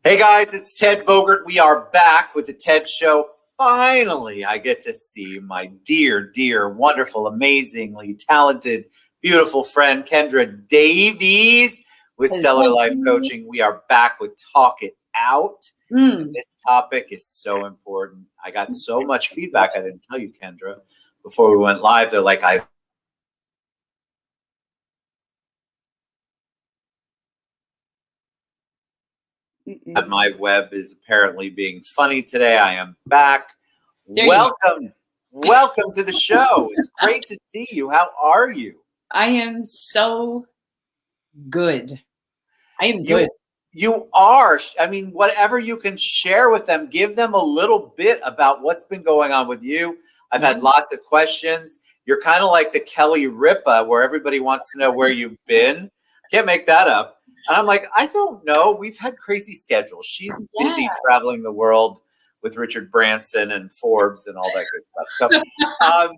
Hey guys, it's Ted Bogert. We are back with the TED Show. Finally, I get to see my dear, wonderful, amazingly talented, beautiful friend, Kendra Davies with Stellar Life Hello. Coaching. We are back with Talk It Out. And Mm. this topic is so important. I got so much feedback. I didn't tell you, Kendra, before we went live. They're like, I Mm-mm. my web is apparently being funny today. I am back. There you Welcome. Welcome to the show. It's great to see you. How are you? I am so good. I am good. You are. I mean, whatever you can share with them, give them a little bit about what's been going on with you. I've Yeah. had lots of questions. You're kind of like the Kelly Ripa, where everybody wants to know where you've been. Can't make that up. And I'm like, I don't know. We've had crazy schedules. She's Yeah. busy traveling the world with Richard Branson and Forbes and all that good stuff. So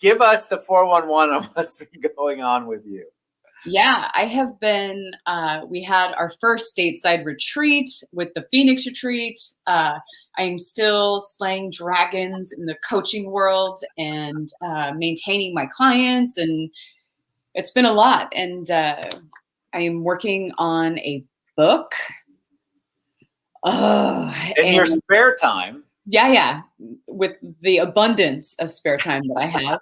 give us the 411 on what's been going on with you. Yeah, I have been, we had our first stateside retreat with the Phoenix retreat. I'm still slaying dragons in the coaching world and maintaining my clients, and it's been a lot. And I am working on a book. Oh, In your and spare time, yeah, with the abundance of spare time that I have.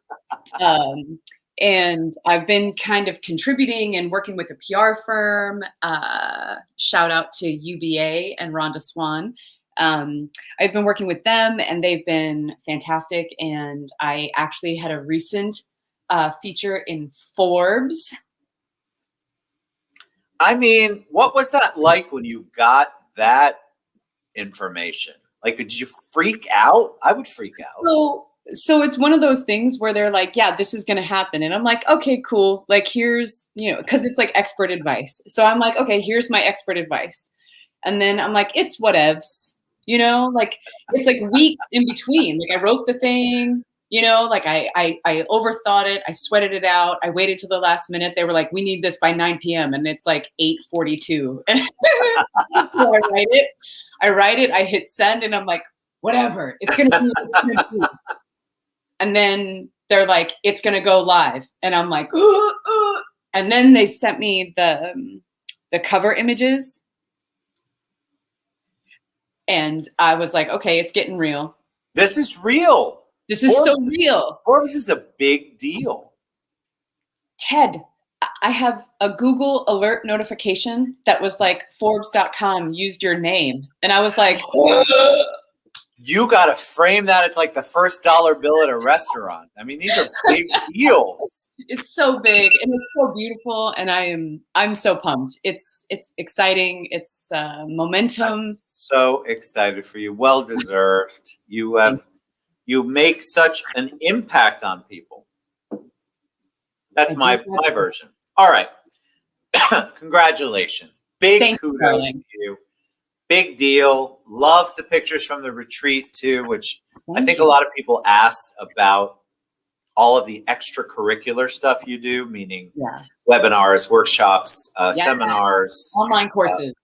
Um, and I've been kind of contributing and working with a PR firm. Shout out to UBA and Rhonda Swan. I've been working with them and they've been fantastic. And I actually had a recent feature in Forbes. I mean, what was that like when you got that information? Like, did you freak out? I would freak out. So it's one of those things where they're like, yeah, this is going to happen. And I'm like, okay, cool. Like, here's, cause it's like expert advice. So I'm like, okay, here's my expert advice. And then I'm like, it's whatevs, like it's like weeks in between. Like I wrote the thing, like I overthought it. I sweated it out. I waited till the last minute. They were like, we need this by 9 p.m. And it's like 8:42. So I write it, I hit send and I'm like, whatever, it's going to be. And then they're like, it's going to go live. And I'm like, and then they sent me the cover images. And I was like, okay, it's getting real. This is real. This is so real. Forbes is a big deal. Ted, I have a Google alert notification that was like Forbes.com used your name. And I was like, You got to frame that. It's like the first dollar bill at a restaurant. I mean, these are big deals. It's so big and it's so beautiful, and I'm so pumped. It's exciting. It's momentum. I'm so excited for you. Well deserved. You make such an impact on people. That's my version. All right. Congratulations. Big kudos to you. Big deal. Love the pictures from the retreat too, which I think a lot of people asked about all of the extracurricular stuff you do, meaning webinars, workshops, seminars, online courses.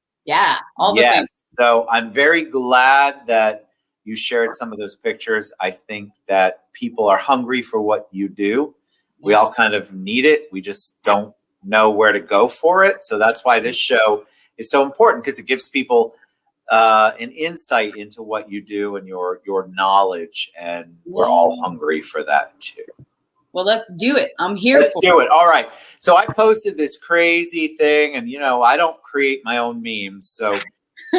All the yes. things. So I'm very glad that you shared some of those pictures. I think that people are hungry for what you do. We all kind of need it. We just don't know where to go for it. So that's why this show is so important, because it gives people an insight into what you do and your knowledge, and we're all hungry for that too. Well, let's do it. I'm here. Let's do it. All right. So I posted this crazy thing, and I don't create my own memes, so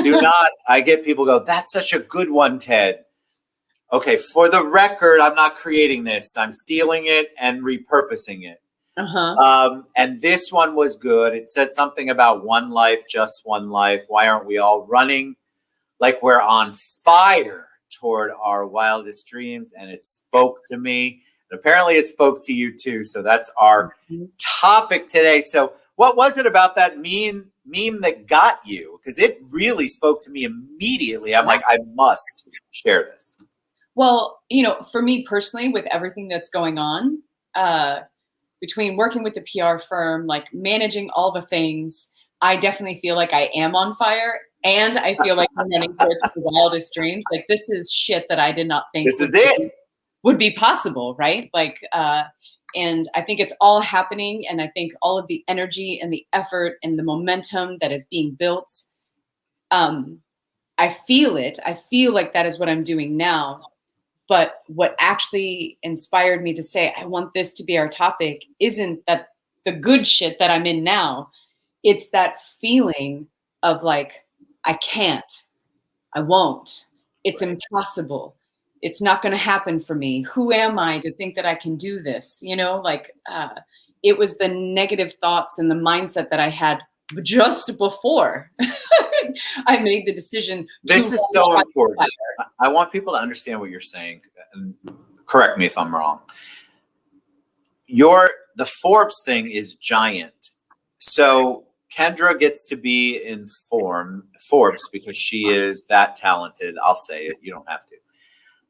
do not. I get people go, "That's such a good one, Ted." Okay, for the record, I'm not creating this. I'm stealing it and repurposing it. And this one was good. It said something about one life, just one life. Why aren't we all running like we're on fire toward our wildest dreams? And it spoke to me. And apparently it spoke to you too. So that's our topic today. So what was it about that meme that got you? Because it really spoke to me immediately. I'm like, I must share this. Well, for me personally, with everything that's going on, between working with the PR firm, like managing all the things, I definitely feel like I am on fire, and I feel like I'm running towards my wildest dreams. Like, this is shit that I did not think This is it. would be possible, right? Like, and I think it's all happening, and I think all of the energy and the effort and the momentum that is being built, I feel it. I feel like that is what I'm doing now. But what actually inspired me to say, I want this to be our topic, isn't that the good shit that I'm in now. It's that feeling of like, I can't, I won't, it's impossible. It's not going to happen for me. Who am I to think that I can do this? You know, like it was the negative thoughts and the mindset that I had just before I made the decision. This is so important. I want people to understand what you're saying, and correct me if I'm wrong. The Forbes thing is giant. So Kendra gets to be in Forbes because she is that talented. I'll say it. You don't have to.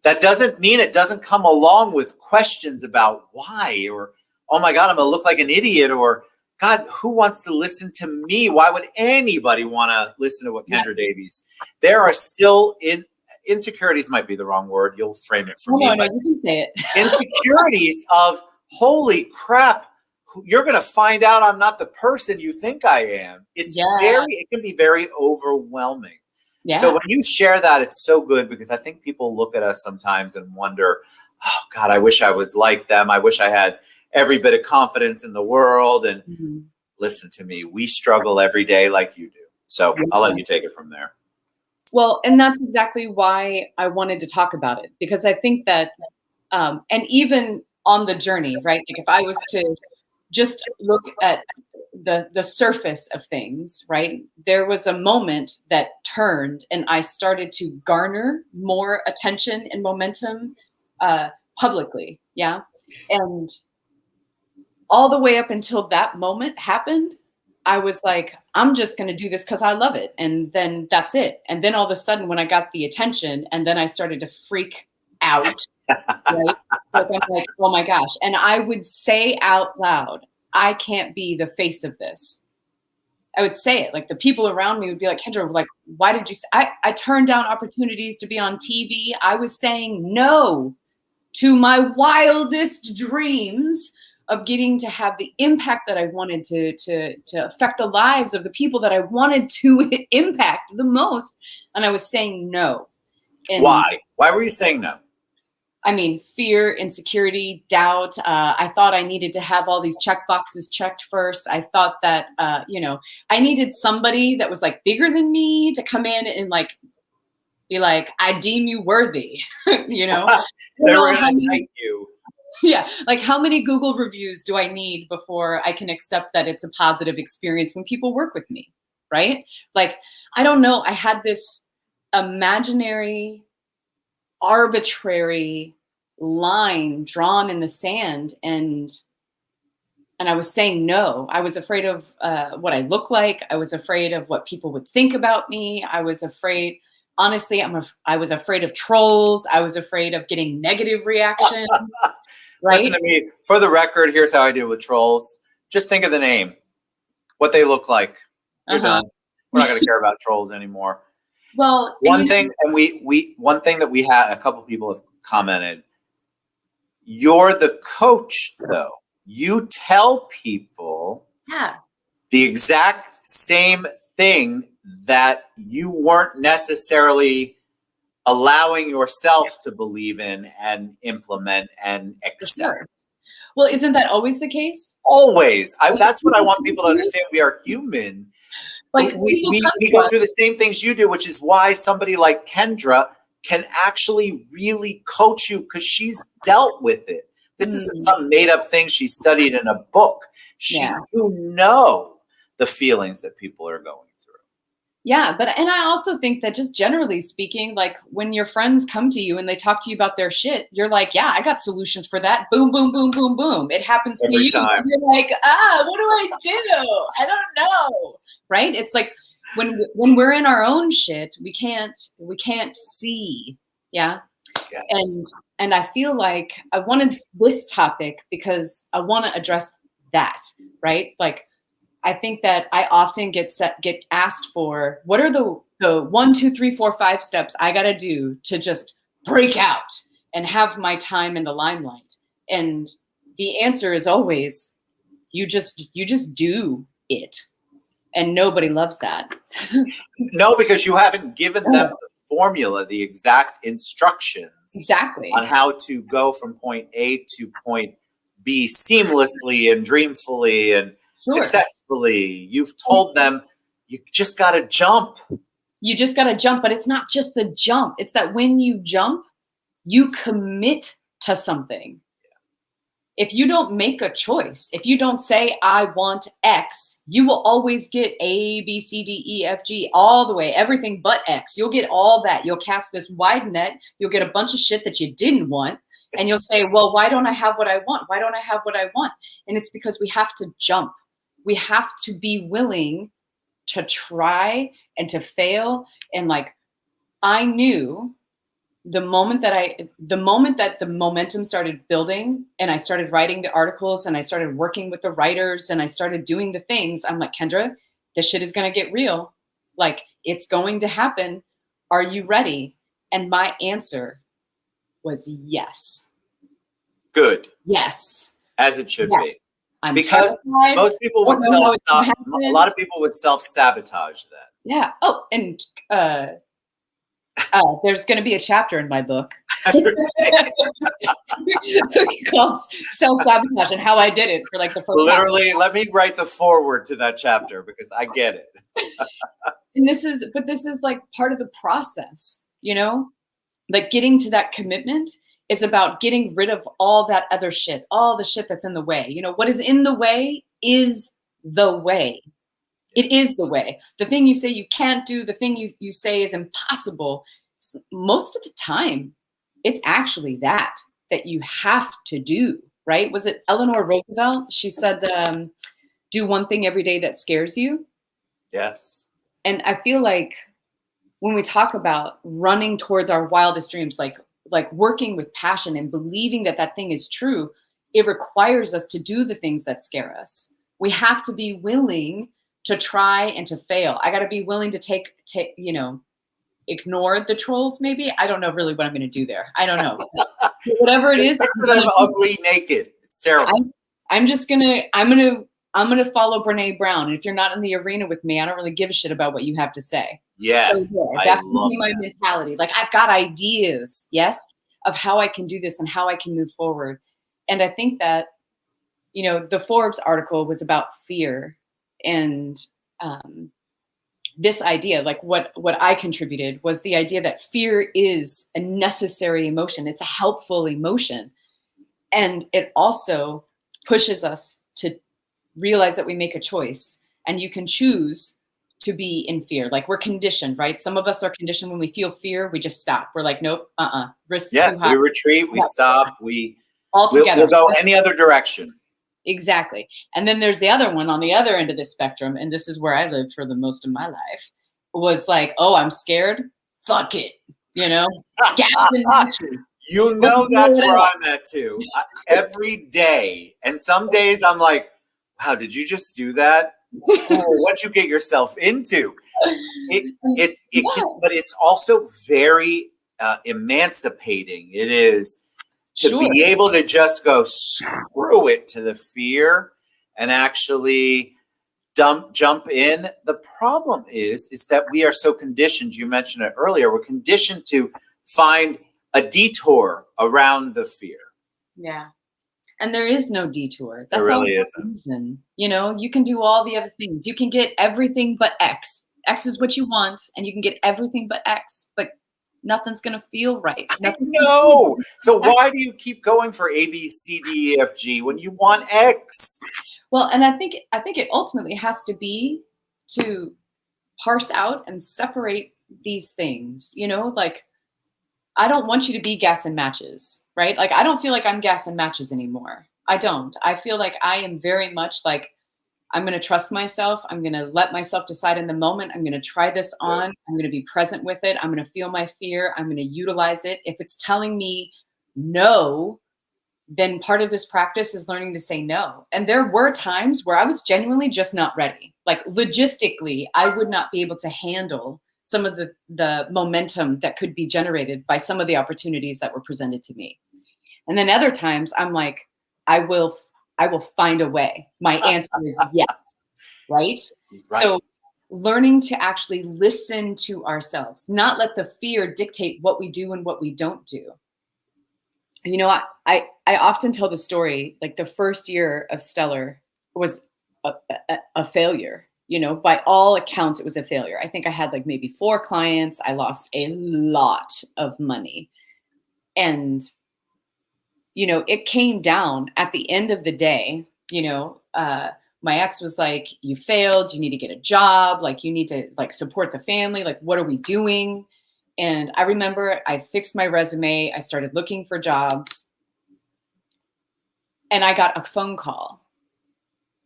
That doesn't mean it doesn't come along with questions about why, or, oh my God, I'm going to look like an idiot, or God, who wants to listen to me? Why would anybody want to listen to what Kendra Davies? There are still insecurities, might be the wrong word. You'll frame it for me. No, you can say it. Insecurities of, holy crap, you're going to find out I'm not the person you think I am. It can be very overwhelming. Yeah. So when you share that, it's so good, because I think people look at us sometimes and wonder, oh God, I wish I was like them. I wish I had every bit of confidence in the world. And listen to me, we struggle every day like you do. So I'll let you take it from there. Well, and that's exactly why I wanted to talk about it, because I think that, and even on the journey, right? Like if I was to just look at the surface of things, right? There was a moment that turned and I started to garner more attention and momentum publicly. Yeah. And all the way up until that moment happened, I was like, I'm just going to do this because I love it. And then that's it. And then all of a sudden, when I got the attention, and then I started to freak out, right? Like, I'm like, oh my gosh. And I would say out loud, I can't be the face of this. I would say it. Like the people around me would be like, Kendra, like, why did you say? I turned down opportunities to be on TV. I was saying no to my wildest dreams of getting to have the impact that I wanted to affect the lives of the people that I wanted to impact the most. And I was saying no. And why? Why were you saying no? I mean, fear, insecurity, doubt. I thought I needed to have all these check boxes checked first. I thought that, I needed somebody that was like bigger than me to come in and like, be like, I deem you worthy, you know? They're going to knight you. Yeah. Like how many Google reviews do I need before I can accept that it's a positive experience when people work with me? Right? Like, I don't know. I had this imaginary, arbitrary line drawn in the sand, and I was saying no. I was afraid of what I look like. I was afraid of what people would think about me. I was afraid, honestly, I was afraid of trolls. I was afraid of getting negative reactions. Right? Listen to me. For the record, here's how I deal with trolls. Just think of the name, what they look like. You're done. We're not going to care about trolls anymore. Well, one thing that we had, a couple people have commented. You're the coach, though. You tell people the exact same thing that you weren't necessarily allowing yourself to believe in and implement and accept. Sure. Well, isn't that always the case? Always. That's what I want people to understand. We are human. Like we go through the same things you do, which is why somebody like Kendra can actually really coach you, because she's dealt with it. This isn't some made up thing she studied in a book. You know the feelings that people are going through. Yeah, and I also think that just generally speaking, like when your friends come to you and they talk to you about their shit, you're like, yeah, I got solutions for that. Boom, boom, boom, boom, boom. It happens to you. Time. You're like, what do I do? I don't know. Right? It's like when we're in our own shit, we can't see. Yeah. Yes. And I feel like I wanted this topic because I want to address that, right? Like I think that I often get asked for, what are the 1, 2, 3, 4, 5 steps I got to do to just break out and have my time in the limelight? And the answer is always, you just do it. And nobody loves that. No, because you haven't given them the formula, the exact instructions Exactly. on how to go from point A to point B seamlessly and dreamfully and successfully. You've told them you just got to jump. You just got to jump, but it's not just the jump. It's that when you jump, you commit to something. If you don't make a choice, if you don't say, I want X, you will always get A, B, C, D, E, F, G, all the way, everything but X. You'll get all that. You'll cast this wide net. You'll get a bunch of shit that you didn't want. And you'll say, well, why don't I have what I want? Why don't I have what I want? And it's because we have to jump. We have to be willing to try and to fail. And like, I knew the moment that the momentum started building and I started writing the articles and I started working with the writers and I started doing the things, I'm like, Kendra, this shit is going to get real. Like, it's going to happen. Are you ready? And my answer was yes. Good. Yes. As it should be. I'm because terrified. most people would a lot of people would self-sabotage that. Yeah. Oh, and there's going to be a chapter in my book called Self-Sabotage and how I did it for like the first Literally, let me write the foreword to that chapter because I get it. And this is like part of the process, you know? Like getting to that commitment is about getting rid of all that other shit, all the shit that's in the way. You know, what is in the way is the way. It is the way. The thing you say you can't do, the thing you say is impossible. Most of the time, it's actually that you have to do, right? Was it Eleanor Roosevelt? She said, do one thing every day that scares you. Yes. And I feel like when we talk about running towards our wildest dreams, like working with passion and believing that that thing is true, it requires us to do the things that scare us. We have to be willing to try and to fail. I got to be willing to take, ignore the trolls. Maybe I don't know really what I'm going to do there. I don't know. Whatever it is, I'm ugly naked. It's terrible. I'm gonna follow Brene Brown. And if you're not in the arena with me, I don't really give a shit about what you have to say. Yes, so that's really my mentality. Like, I've got ideas, yes, of how I can do this and how I can move forward. And I think that, the Forbes article was about fear and this idea, like what I contributed was the idea that fear is a necessary emotion. It's a helpful emotion. And it also pushes us to realize that we make a choice, and you can choose to be in fear. Like, we're conditioned, right? Some of us are conditioned when we feel fear, we just stop. We're like, nope, risk too high. We retreat, we stop, we'll go any other direction. Exactly. And then there's the other one on the other end of the spectrum, and this is where I lived for the most of my life, was like, oh, I'm scared. Fuck it. Gas and matches. That's where I'm at too. Every day. And some days I'm like, wow, did you just do that? What'd you get yourself into? But it's also very emancipating. It is to be able to just go screw it to the fear and actually jump in. The problem is that we are so conditioned. You mentioned it earlier. We're conditioned to find a detour around the fear. Yeah. And there is no detour. That's there really isn't. You can do all the other things. You can get everything but X. X is what you want, and you can get everything but X, but nothing's going to feel right. No. So why do you keep going for A, B, C, D, E, F, G when you want X? Well, and I think it ultimately has to be to parse out and separate these things, like, I don't want you to be gas and matches, right? Like, I don't feel like I'm gas and matches anymore. I don't. I feel like I am very much like, I'm going to trust myself. I'm going to let myself decide in the moment. I'm going to try this on. I'm going to be present with it. I'm going to feel my fear. I'm going to utilize it. If it's telling me no, then part of this practice is learning to say no. And there were times where I was genuinely just not ready. Like logistically, I would not be able to handle some of the momentum that could be generated by some of the opportunities that were presented to me. And then other times I'm like, I will find a way. My answer is yes, right? Right. So learning to actually listen to ourselves, not let the fear dictate what we do and what we don't do. You know, I often tell the story, like the first year of Stellar was a failure. You know, by all accounts, it was a failure. I think I had like maybe 4 clients. I lost a lot of money. And, you know, it came down at the end of the day, you know, my ex was like, you failed, you need to get a job. Like you need to like support the family. Like, what are we doing? And I remember I fixed my resume. I started looking for jobs and I got a phone call.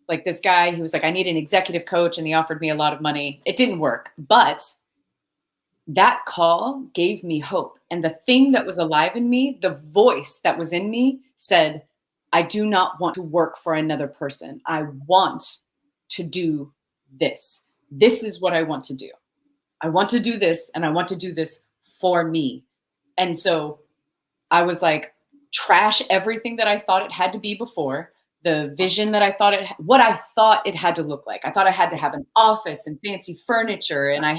Like this guy, he was like, I need an executive coach. And he offered me a lot of money. It didn't work, but that call gave me hope. And the thing that was alive in me, the voice that was in me said, I do not want to work for another person. I want to do this. This is what I want to do. I want to do this, and I want to do this for me. And so I was like, trash everything that I thought it had to be before, the vision that I thought what I thought it had to look like. I thought I had to have an office and fancy furniture, and I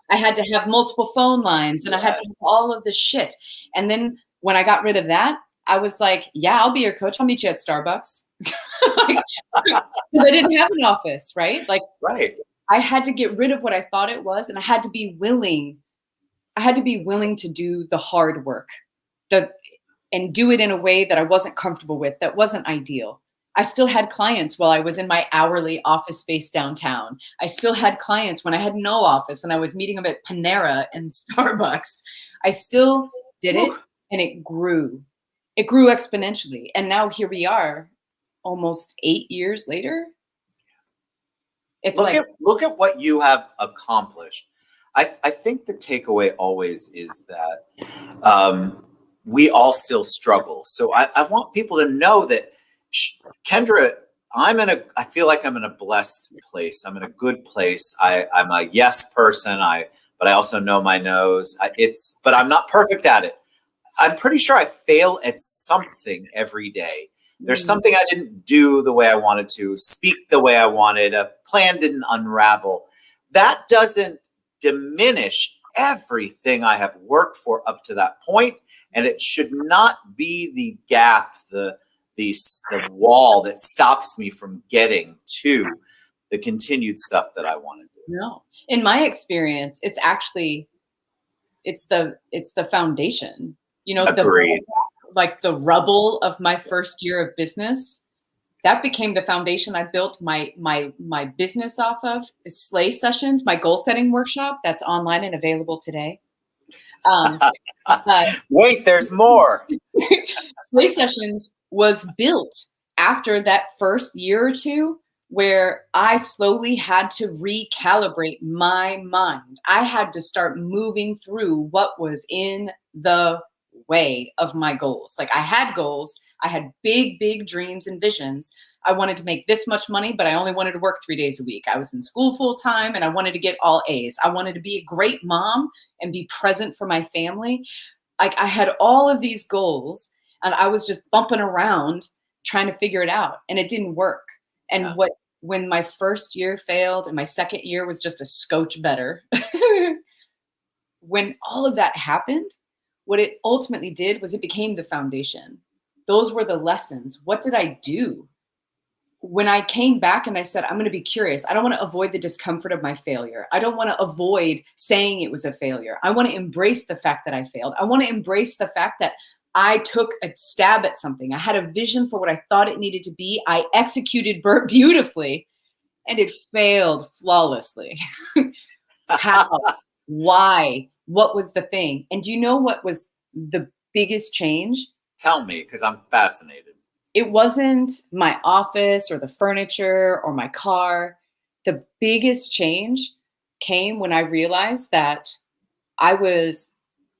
had to have multiple phone lines, and I had to have all of this shit. And then when I got rid of that, I was like, yeah, I'll be your coach. I'll meet you at Starbucks. Because I didn't have an office, right? Like, Right. I had to get rid of what I thought it was, and I had to be willing to do the hard work, and do it in a way that I wasn't comfortable with, that wasn't ideal. I still had clients while I was in my hourly office space downtown. I still had clients when I had no office and I was meeting them at Panera and Starbucks. I still did it, and it grew. It grew exponentially. And now here we are, almost 8 years later. It's Look at what you have accomplished. I think the takeaway always is that we all still struggle. So I want people to know that, Kendra, I feel like I'm in a blessed place. I'm in a good place. I'm a yes person. But I also know my no's. But I'm not perfect at it. I'm pretty sure I fail at something every day. There's something I didn't do the way I wanted to, speak the way I wanted, a plan didn't unravel. That doesn't diminish everything I have worked for up to that point, and it should not be the gap, the wall that stops me from getting to the continued stuff that I want to do. No. In my experience, it's the foundation. You know, Agreed. the rubble of my first year of business, that became the foundation I built my business off of. Slay Sessions, my goal setting workshop, that's online and available today. Wait, there's more. Slay Sessions was built after that first year or two where I slowly had to recalibrate my mind. I had to start moving through what was in the way of my goals. Like I had goals, I had big, big dreams and visions. I wanted to make this much money, but I only wanted to work 3 days a week. I was in school full time and I wanted to get all A's. I wanted to be a great mom and be present for my family. Like I had all of these goals and I was just bumping around trying to figure it out, and it didn't work. And when my first year failed and my second year was just a scotch better, when all of that happened, what it ultimately did was it became the foundation. Those were the lessons. What did I do? When I came back and I said, I'm going to be curious. I don't want to avoid the discomfort of my failure. I don't want to avoid saying it was a failure. I want to embrace the fact that I failed. I want to embrace the fact that I took a stab at something. I had a vision for what I thought it needed to be. I executed beautifully, and it failed flawlessly. How? Why? What was the thing? And do you know what was the biggest change? Tell me, because I'm fascinated. It wasn't my office or the furniture or my car. The biggest change came when I realized that I was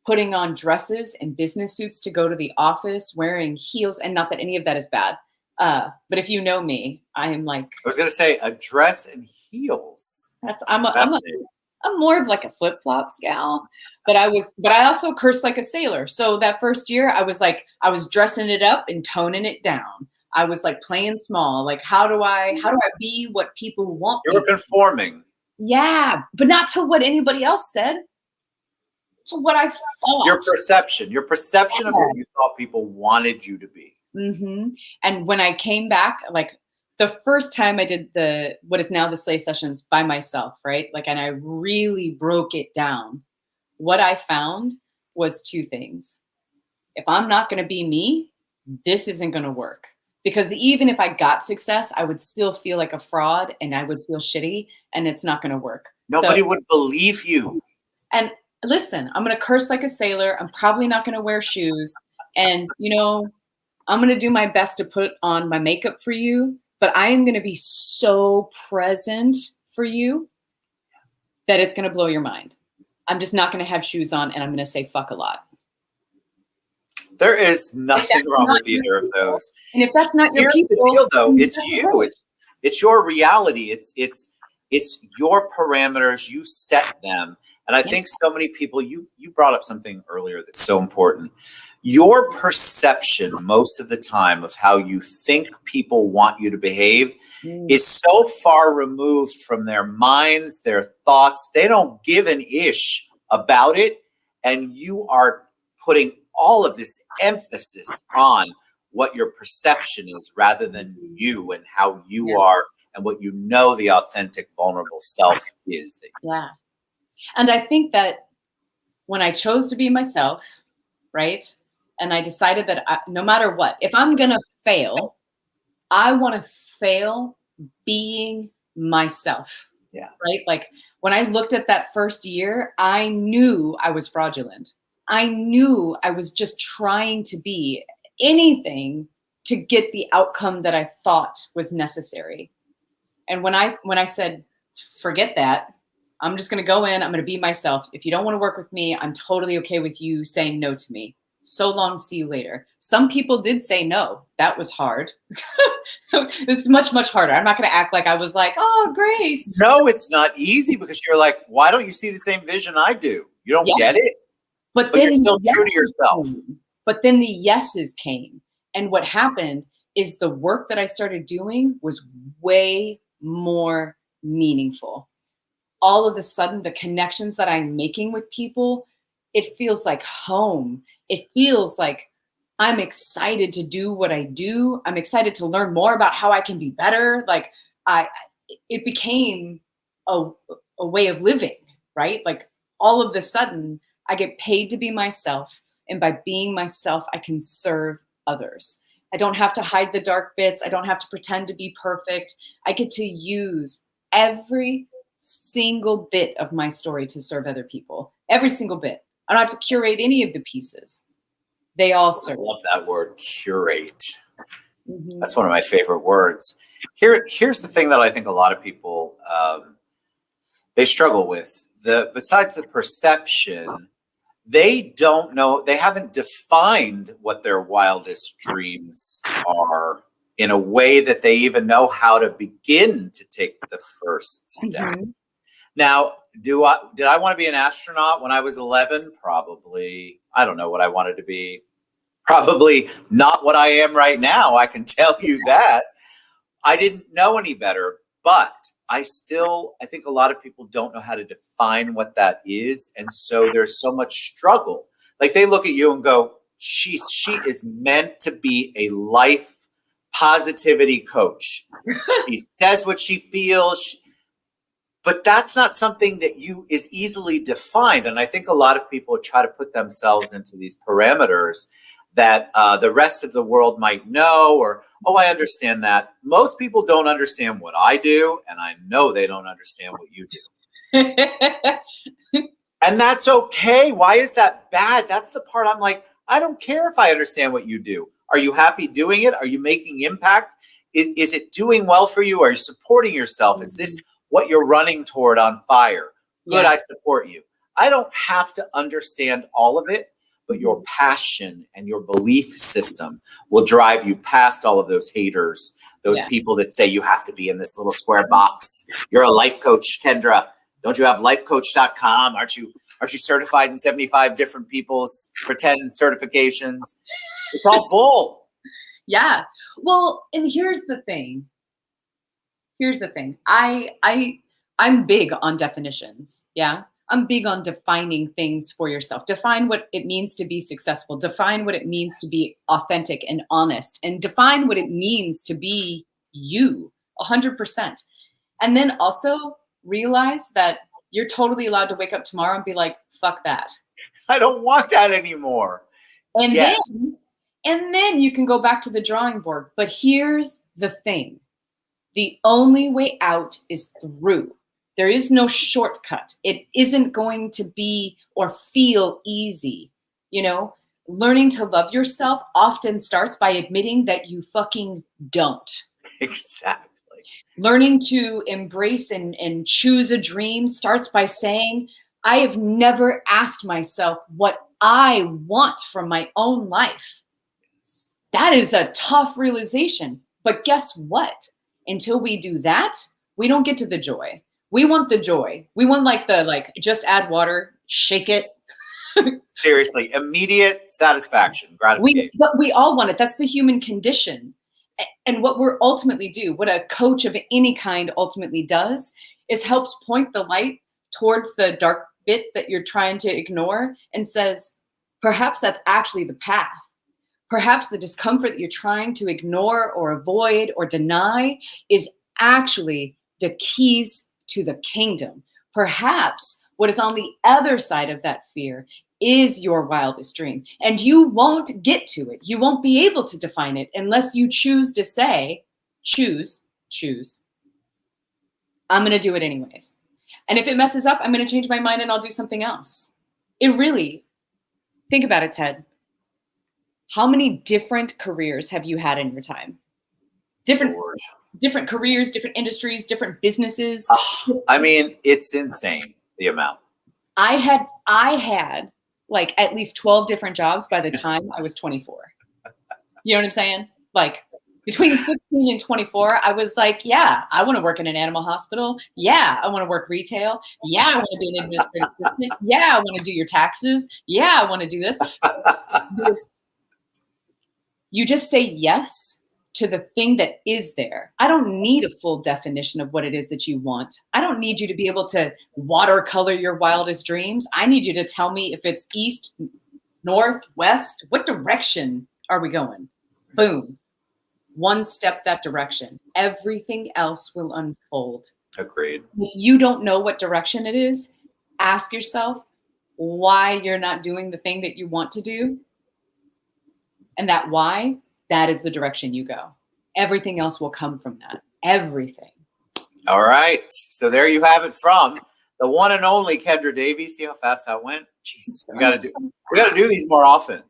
putting on dresses and business suits to go to the office, wearing heels, and not that any of that is bad. But if you know me, I am like, I was going to say a dress and heels. I'm more of like a flip-flops gal, but I also curse like a sailor. So that first year I was dressing it up and toning it down. I was like playing small. Like, how do I be what people want You me were conforming. Yeah, but not to what anybody else said. To what I thought. Your perception of what you thought people wanted you to be. Mm-hmm. And when I came back, like the first time I did what is now the Slay Sessions by myself, right? Like, and I really broke it down. What I found was two things. If I'm not going to be me, this isn't going to work. Because even if I got success, I would still feel like a fraud and I would feel shitty and it's not going to work. Nobody would believe you. And listen, I'm going to curse like a sailor. I'm probably not going to wear shoes. And, I'm going to do my best to put on my makeup for you, but I am going to be so present for you that it's going to blow your mind. I'm just not going to have shoes on and I'm going to say fuck a lot. There is nothing wrong with either of those. And if that's not your people, the deal, though, it's you. It's your reality. It's your parameters. You set them. And I think so many people, you brought up something earlier that's so important. Your perception most of the time of how you think people want you to behave is so far removed from their minds, their thoughts. They don't give an ish about it. And you are putting all of this emphasis on what your perception is rather than you and how you are and what the authentic, vulnerable self is. Yeah. And I think that when I chose to be myself, right? And I decided that no matter what, if I'm going to fail, I want to fail being myself. Yeah. Right? Like when I looked at that first year, I knew I was fraudulent. I knew I was just trying to be anything to get the outcome that I thought was necessary. And when I said, forget that, I'm just going to go in, I'm going to be myself. If you don't want to work with me, I'm totally okay with you saying no to me. So long, see you later. Some people did say no. That was hard. It's much, much harder. I'm not going to act like I was like, oh, Grace. No, it's not easy because you're like, why don't you see the same vision I do? You don't get it? But then you're still true to yourself. But then the yeses came. And what happened is the work that I started doing was way more meaningful. All of a sudden, the connections that I'm making with people, it feels like home. It feels like I'm excited to do what I do. I'm excited to learn more about how I can be better. Like it became a way of living, right? Like all of a sudden, I get paid to be myself. And by being myself, I can serve others. I don't have to hide the dark bits. I don't have to pretend to be perfect. I get to use every single bit of my story to serve other people. Every single bit. I don't have to curate any of the pieces. They all serve. I love that word, curate. Mm-hmm. That's one of my favorite words. Here's the thing that I think a lot of people they struggle with. Besides the perception, they don't know. They haven't defined what their wildest dreams are in a way that they even know how to begin to take the first step. Mm-hmm. Now, did I want to be an astronaut when I was 11? Probably. I don't know what I wanted to be. Probably not what I am right now. I can tell you that. I didn't know any better, but I think a lot of people don't know how to define what that is. And so there's so much struggle. Like they look at you and go, she is meant to be a life positivity coach. She says what she feels. But that's not something that is easily defined. And I think a lot of people try to put themselves into these parameters that the rest of the world might know, or, oh, I understand that. Most people don't understand what I do, and I know they don't understand what you do. And that's okay. Why is that bad? That's the part I'm like, I don't care if I understand what you do. Are you happy doing it? Are you making impact? Is it doing well for you? Are you supporting yourself? Is this what you're running toward on fire? Good, yeah. I support you. I don't have to understand all of it, but your passion and your belief system will drive you past all of those haters, those people that say you have to be in this little square box. You're a life coach, Kendra. Don't you have lifecoach.com? Aren't you certified in 75 different people's pretend certifications? It's all bull. Yeah. Well, and here's the thing. I'm big on definitions. Yeah. I'm big on defining things for yourself. Define what it means to be successful. Define what it means to be authentic and honest, and define what it means to be you 100%. And then also realize that you're totally allowed to wake up tomorrow and be like, fuck that. I don't want that anymore. And then you can go back to the drawing board. But here's the thing. The only way out is through. There is no shortcut. It isn't going to be or feel easy. You know, learning to love yourself often starts by admitting that you fucking don't. Exactly. Learning to embrace and choose a dream starts by saying, I have never asked myself what I want from my own life. That is a tough realization. But guess what? Until we do that, we don't get to the joy. We want the joy. We want just add water, shake it. Seriously, immediate satisfaction, gratification. But we all want it. That's the human condition. And what we're ultimately do, what a coach of any kind ultimately does, is helps point the light towards the dark bit that you're trying to ignore and says, perhaps that's actually the path. Perhaps the discomfort that you're trying to ignore or avoid or deny is actually the keys to the kingdom. Perhaps what is on the other side of that fear is your wildest dream. And you won't get to it. You won't be able to define it unless you choose to say, choose. I'm going to do it anyways. And if it messes up, I'm going to change my mind and I'll do something else. It really, think about it, Ted. How many different careers have you had in your time? Different careers, different industries, different businesses. I mean, it's insane, the amount. I had like at least 12 different jobs by the time I was 24. You know what I'm saying? Like between 16 and 24, I was like, yeah, I want to work in an animal hospital. Yeah, I want to work retail. Yeah, I want to be an administrative assistant. Yeah, I want to do your taxes. Yeah, I want to do this. You just say yes to the thing that is there. I don't need a full definition of what it is that you want. I don't need you to be able to watercolor your wildest dreams. I need you to tell me if it's east, north, west, what direction are we going? Boom. One step that direction. Everything else will unfold. Agreed. If you don't know what direction it is, ask yourself why you're not doing the thing that you want to do. And that why, that is the direction you go. Everything else will come from that. Everything. All right. So there you have it from the one and only Kendra Davies. See how fast that went? Jeez, we got to do these more often.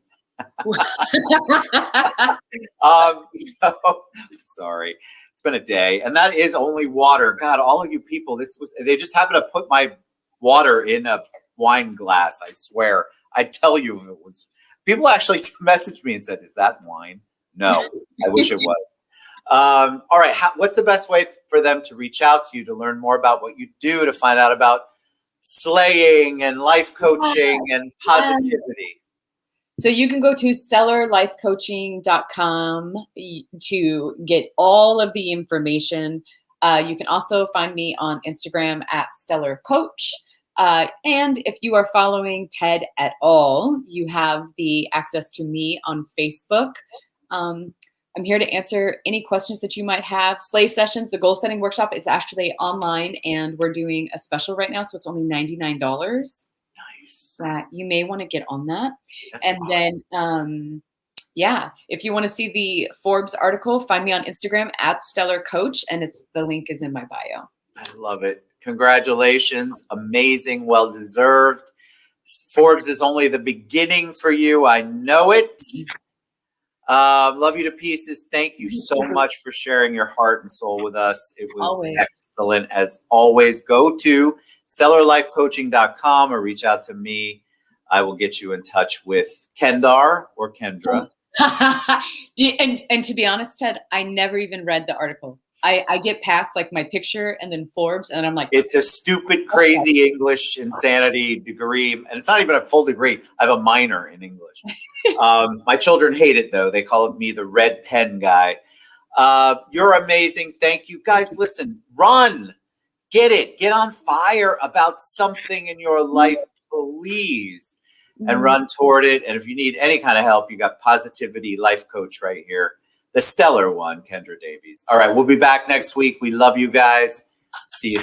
Sorry. It's been a day. And that is only water. God, all of you people, they just happened to put my water in a wine glass. I swear. I tell you, if it was. People actually messaged me and said, is that wine? No, I wish it was. All right. What's the best way for them to reach out to you to learn more about what you do, to find out about slaying and life coaching and positivity? So you can go to stellarlifecoaching.com to get all of the information. You can also find me on Instagram at @stellarcoach. And if you are following Ted at all, you have the access to me on Facebook. I'm here to answer any questions that you might have. Slay Sessions, the goal setting workshop, is actually online, and we're doing a special right now, so it's only $99. Nice. You may want to get on that. That's awesome. Then, if you want to see the Forbes article, find me on Instagram at @stellarcoach, and the link is in my bio. I love it. Congratulations. Amazing. Well-deserved. Forbes is only the beginning for you. I know it. Love you to pieces. Thank you so much for sharing your heart and soul with us. It was excellent as always. Go to stellarlifecoaching.com, or reach out to me. I will get you in touch with Kendar or Kendra. And to be honest, Ted, I never even read the article. I get past like my picture and then Forbes, and I'm like, it's a stupid, crazy English insanity degree. And it's not even a full degree. I have a minor in English. My children hate it, though. They call me the red pen guy. You're amazing. Thank you. Guys, listen, run. Get it. Get on fire about something in your life, please. And run toward it. And if you need any kind of help, you got Positivity Life Coach right here. The stellar one, Kendra Davies. All right, we'll be back next week. We love you guys. See you soon.